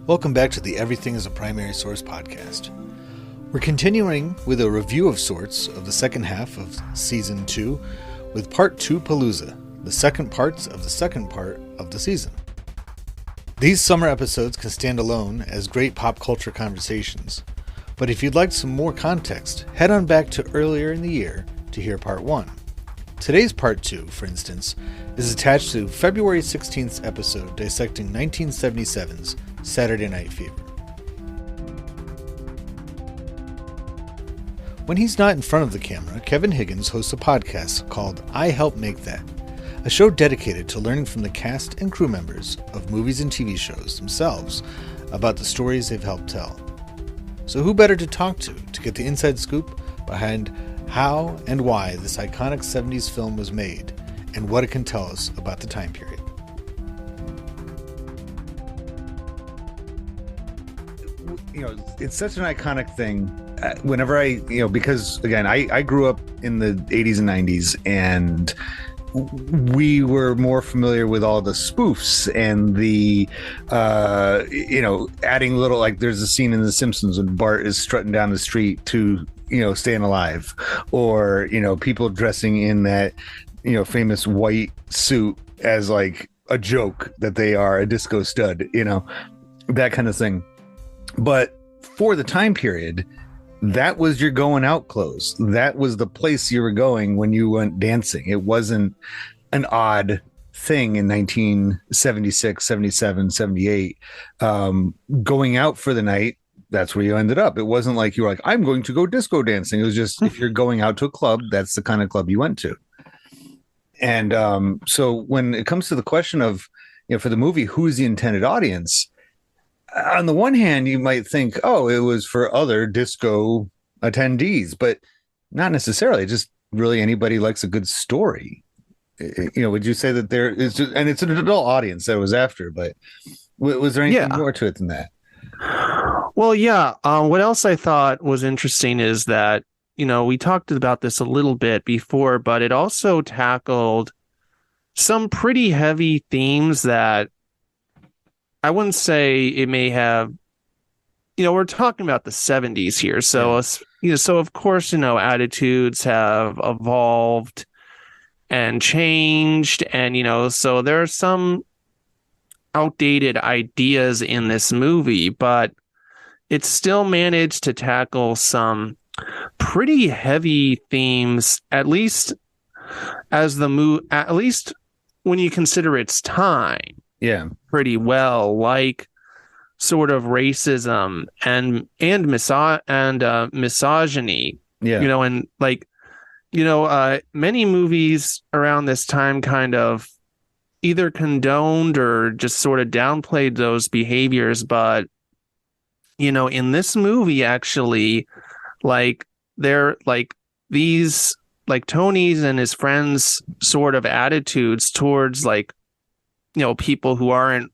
Welcome back to the Everything is a Primary Source podcast. We're continuing with a review of sorts of the second half of Season 2 with Part-2-Palooza, the second parts of the second part of the season. These summer episodes can stand alone as great pop culture conversations, but if you'd like some more context, head on back to earlier in the year to hear Part 1. Today's Part 2, for instance, is attached to February 16th's episode dissecting 1977's Saturday Night Fever. When he's not in front of the camera, Kevin Higgins hosts a podcast called I Help Make That, a show dedicated to learning from the cast and crew members of movies and TV shows themselves about the stories they've helped tell. So who better to talk to get the inside scoop behind how and why this iconic 70s film was made and what it can tell us about the time period. You know, it's such an iconic thing. Whenever because again, I grew up in the 80s and 90s, and we were more familiar with all the spoofs and the, adding little, like there's a scene in The Simpsons when Bart is strutting down the street to, Staying Alive, or, people dressing in that, famous white suit as like a joke that they are a disco stud, that kind of thing. But for the time period, that was your going out clothes. That was the place you were going when you went dancing. It wasn't an odd thing in 1976, 77, 78. Going out for the night, that's where you ended up. It wasn't like you were like, I'm going to go disco dancing. It was just, if you're going out to a club, that's the kind of club you went to. And so when it comes to the question of, for the movie, who is the intended audience? On the one hand, you might think, oh, it was for other disco attendees, but not necessarily. Just really anybody likes a good story. Would you say that there is just, and it's an adult audience that was after, but was there anything more to it than that? Well, yeah. What else I thought was interesting is that, we talked about this a little bit before, but it also tackled some pretty heavy themes that I wouldn't say it may have, we're talking about the 70s here. So, so of course, attitudes have evolved and changed. And, so there are some outdated ideas in this movie, but it still managed to tackle some pretty heavy themes, at least at least when you consider its time. Yeah, pretty well, like sort of racism and misogyny. Yeah, and like many movies around this time kind of either condoned or just sort of downplayed those behaviors, but in this movie, actually, like they're like these, like Tony's and his friends' sort of attitudes towards like people who aren't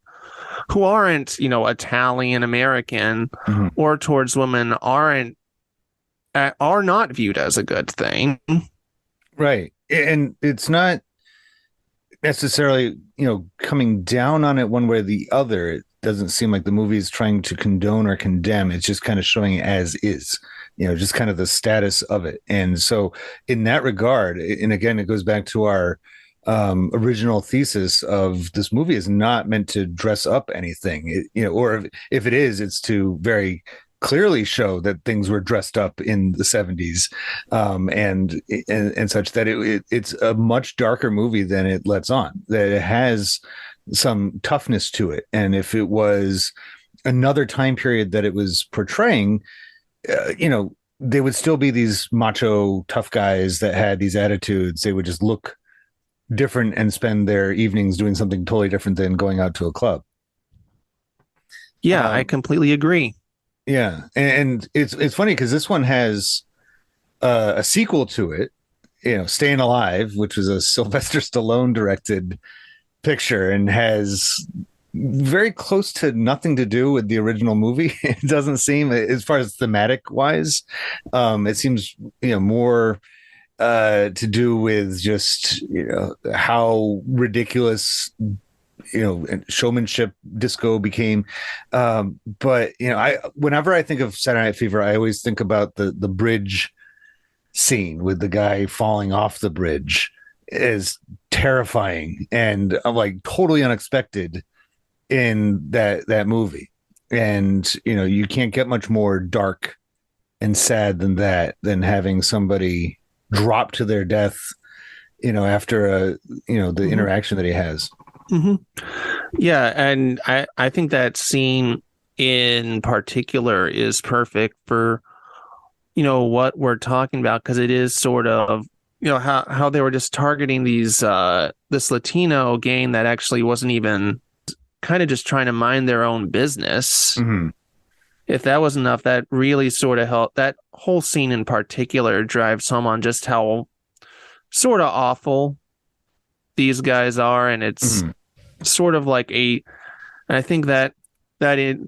Italian American, mm-hmm. or towards women are not viewed as a good thing, right? And it's not necessarily coming down on it one way or the other. It doesn't seem like the movie is trying to condone or condemn. It's just kind of showing it as is, just kind of the status of it. And so in that regard, and again, it goes back to our original thesis of this movie is not meant to dress up anything, or if it is, it's to very clearly show that things were dressed up in the 70s, and such, that it's a much darker movie than it lets on, that it has some toughness to it. And if it was another time period that it was portraying, they would still be these macho tough guys that had these attitudes. They would just look different and spend their evenings doing something totally different than going out to a club. Yeah, I completely agree. Yeah, and it's funny because this one has a sequel to it, Staying Alive, which was a Sylvester Stallone directed picture and has very close to nothing to do with the original movie. It doesn't seem, as far as thematic wise, it seems more to do with just how ridiculous and showmanship disco became. But whenever I think of Saturday Night Fever, I always think about the bridge scene with the guy falling off the bridge is terrifying and like totally unexpected in that movie. And you can't get much more dark and sad than having somebody drop to their death after the interaction that he has. Mm-hmm. Yeah, and I think that scene in particular is perfect for what we're talking about, because it is sort of how they were just targeting this Latino gang that actually wasn't even kind of just trying to mind their own business. Mm-hmm. If that was enough, that really sort of helped. That whole scene in particular drives home on just how sort of awful these guys are, and it's sort of like and I think that it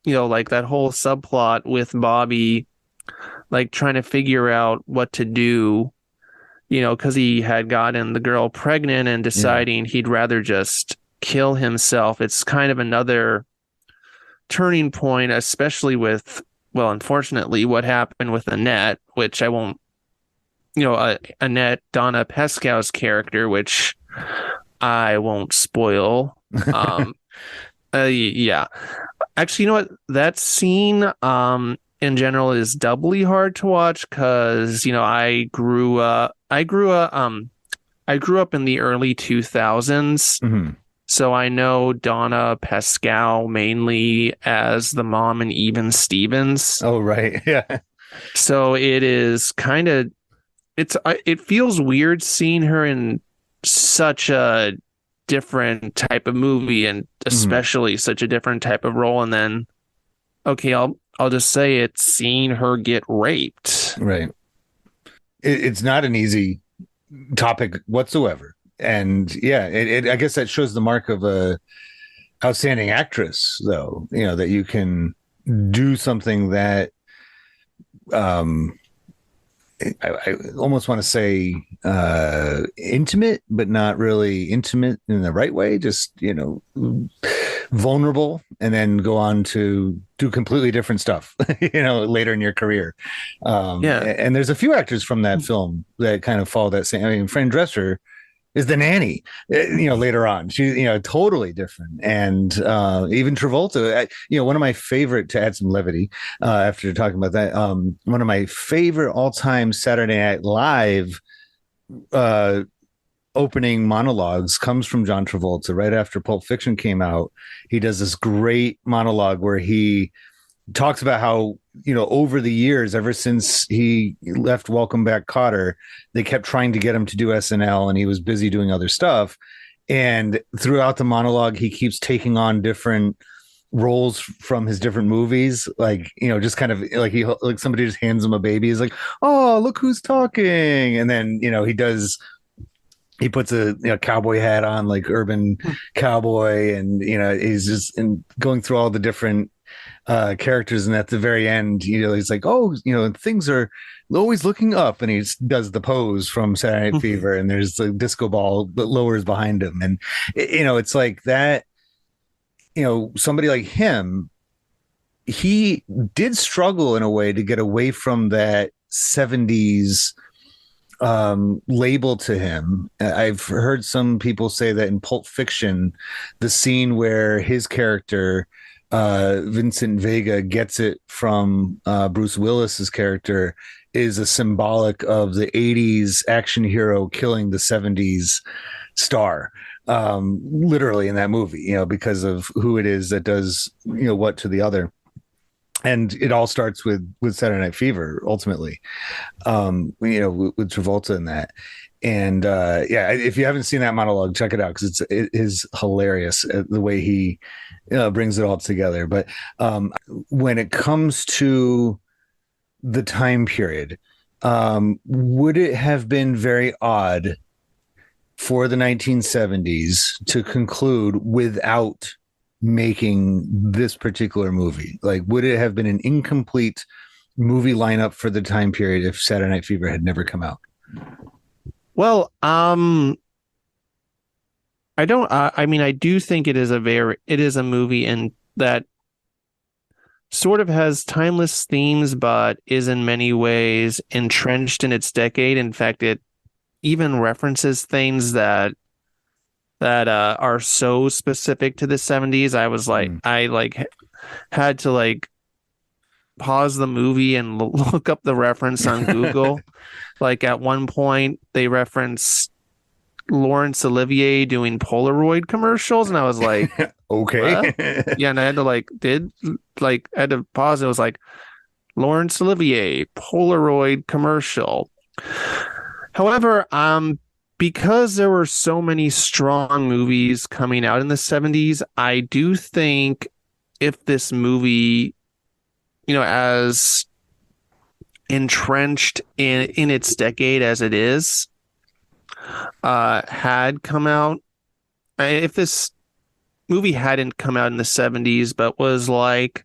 like that whole subplot with Bobby like trying to figure out what to do, because he had gotten the girl pregnant and deciding he'd rather just kill himself. It's kind of another turning point, especially with, well, unfortunately, what happened with Annette, which I won't, Annette, Donna Pescow's character, which I won't spoil. Yeah. Actually, you know what? That scene, in general is doubly hard to watch because, I grew up in the early 2000s. Mm-hmm. So I know Donna Pescow mainly as the mom in Even Stevens. Oh, right. Yeah. So it is kind of, it feels weird seeing her in such a different type of movie, and especially such a different type of role. And then, okay, I'll just say it's seeing her get raped. Right. It's not an easy topic whatsoever. And I guess that shows the mark of a outstanding actress, though, that you can do something that I almost want to say intimate, but not really intimate in the right way, just vulnerable, and then go on to do completely different stuff later in your career. And there's a few actors from that film that kind of follow that same. I mean, Fran Drescher is the nanny, later on. She, totally different. And even Travolta, one of my favorite, to add some levity after talking about that, one of my favorite all-time Saturday Night Live opening monologues comes from John Travolta. Right after Pulp Fiction came out, he does this great monologue where he talks about how, over the years, ever since he left Welcome Back, Kotter, they kept trying to get him to do SNL, and he was busy doing other stuff. And throughout the monologue, he keeps taking on different roles from his different movies, like, just kind of like like somebody just hands him a baby. He's like, oh, look who's talking. And then, he puts a cowboy hat on, like Urban Cowboy, and he's just going through all the different characters, and at the very end, he's like, oh, things are always looking up, and he does the pose from Saturday Night Fever, and there's the disco ball that lowers behind him, and it's like that. Somebody like him, he did struggle in a way to get away from that 70s label to him. I've heard some people say that in Pulp Fiction, the scene where his character Vincent Vega gets it from Bruce Willis's character is a symbolic of the 80s action hero killing the 70s star, literally in that movie, because of who it is that does what to the other. And it all starts with Saturday Night Fever, ultimately, with Travolta in that. And if you haven't seen that monologue, check it out, because it is hilarious the way he brings it all together. But when it comes to the time period, would it have been very odd for the 1970s to conclude without making this particular movie? Like, would it have been an incomplete movie lineup for the time period if Saturday Night Fever had never come out? Well, I don't. I mean, I do think it is a movie and that sort of has timeless themes, but is in many ways entrenched in its decade. In fact, it even references things that are so specific to the 70s. I was like, I like had to like pause the movie and look up the reference on Google. Like at one point, they reference Laurence Olivier doing Polaroid commercials, and I was like, Okay. what? Yeah, and I had to I had to pause. It was like Laurence Olivier Polaroid commercial. However, because there were so many strong movies coming out in the 70s, I do think if this movie, as entrenched in its decade as it is, had come out, if this movie hadn't come out in the 70s, but was like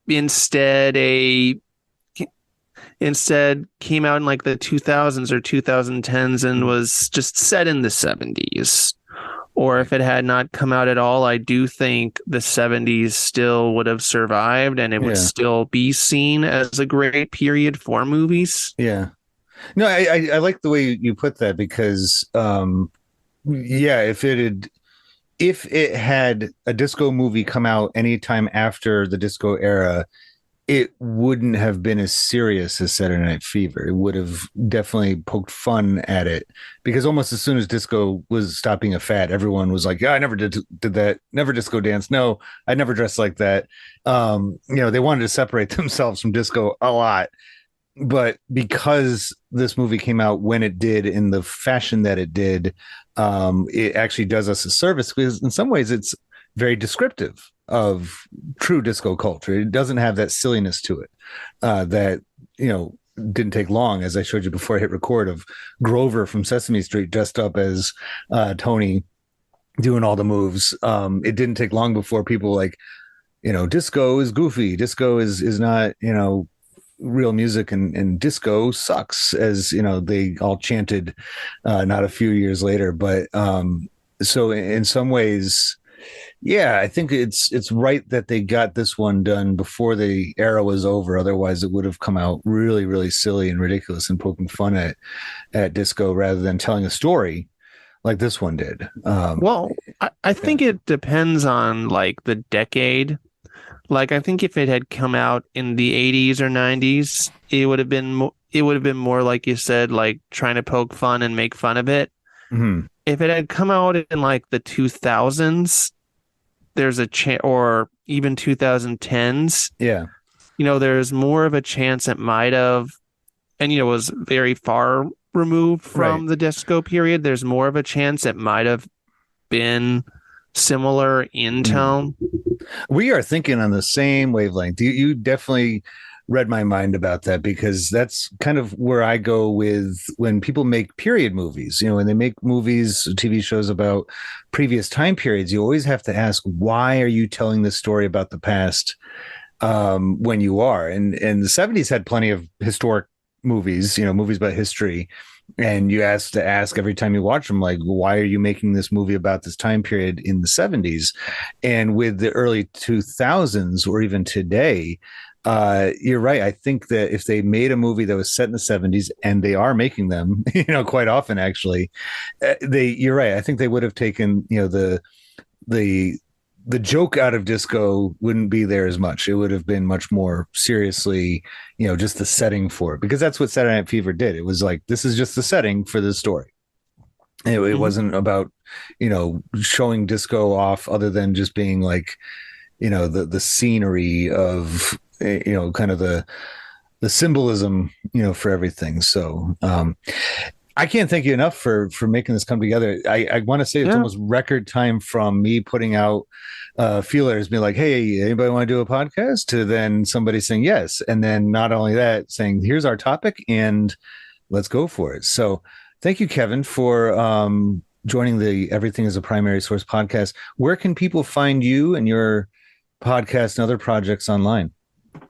instead came out in like the 2000s or 2010s and was just set in the 70s, or if it had not come out at all, I do think the 70s still would have survived and it would still be seen as a great period for movies. Yeah. No, I like the way you put that because, if it had a disco movie come out anytime after the disco era, it wouldn't have been as serious as Saturday Night Fever. It would have definitely poked fun at it because almost as soon as disco was stopping a fad, everyone was like, yeah, I never did that. Never disco dance. No, I never dressed like that. They wanted to separate themselves from disco a lot. But because this movie came out when it did in the fashion that it did, it actually does us a service because in some ways it's very descriptive of true disco culture. It doesn't have that silliness to it that, didn't take long, as I showed you before I hit record, of Grover from Sesame Street dressed up as Tony doing all the moves. It didn't take long before people like, disco is goofy. Disco is not, real music and disco sucks, as they all chanted not a few years later. But so in some ways, I think it's right that they got this one done before the era was over. Otherwise it would have come out really, really silly and ridiculous and poking fun at disco rather than telling a story like this one did. I think it depends on like the decade. Like, I think if it had come out in the 80s or 90s, it would have been more like you said, like trying to poke fun and make fun of it. Mm-hmm. If it had come out in like the 2000s, there's a chance, or even 2010s. Yeah. There's more of a chance it might have, and was very far removed from the disco period. There's more of a chance it might have been similar in tone. We are thinking on the same wavelength. You definitely read my mind about that because that's kind of where I go with when people make period movies. When they make movies, TV shows about previous time periods, you always have to ask, why are you telling this story about the past when you are? And the 70s had plenty of historic movies, movies about history. And you have to ask every time you watch them, like, why are you making this movie about this time period in the 70s? And with the early 2000s or even today, you're right. I think that if they made a movie that was set in the 70s, and they are making them, quite often, actually, you're right. I think they would have taken, the joke out of disco wouldn't be there as much. It would have been much more seriously, just the setting for it, because that's what Saturday Night Fever did. It was like, this is just the setting for the story. It wasn't about, showing disco off other than just being like, the scenery of, kind of the symbolism, for everything. So, I can't thank you enough for making this come together. I want to say it's almost record time from me putting out feelers, being like, hey, anybody want to do a podcast? To then somebody saying yes. And then not only that, saying, here's our topic and let's go for it. So thank you, Kevin, for joining the Everything is a Primary Source podcast. Where can people find you and your podcast and other projects online?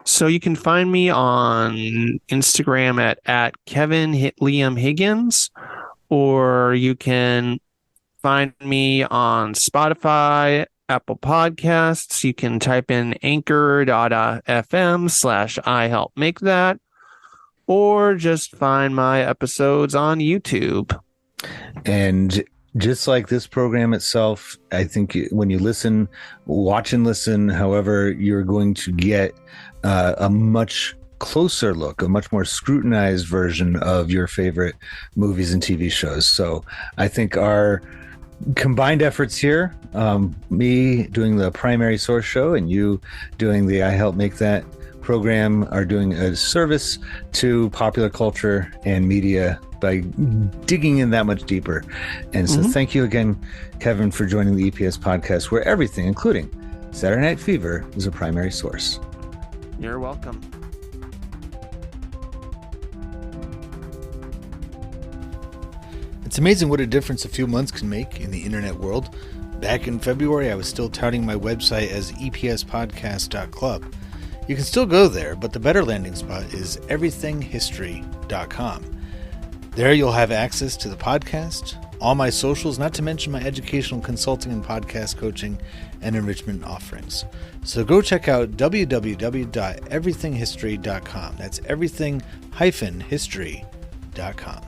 So you can find me on Instagram at Kevin Liam Higgins, or you can find me on Spotify, Apple Podcasts. You can type in anchor.fm/I help make that, or just find my episodes on YouTube. And just like this program itself, I think when you watch and listen, however, you're going to get a much closer look, a much more scrutinized version of your favorite movies and TV shows. So I think our combined efforts here, me doing the primary source show and you doing the I Help Make That program, are doing a service to popular culture and media by digging in that much deeper. And so thank you again, Kevin, for joining the EPS podcast, where everything, including Saturday Night Fever, is a primary source. You're welcome. It's amazing what a difference a few months can make in the internet world. Back in February, I was still touting my website as epspodcast.club. You can still go there, but the better landing spot is everythinghistory.com. There you'll have access to the podcast, all my socials, not to mention my educational consulting and podcast coaching and enrichment offerings. So go check out www.everythinghistory.com. That's everything-history.com.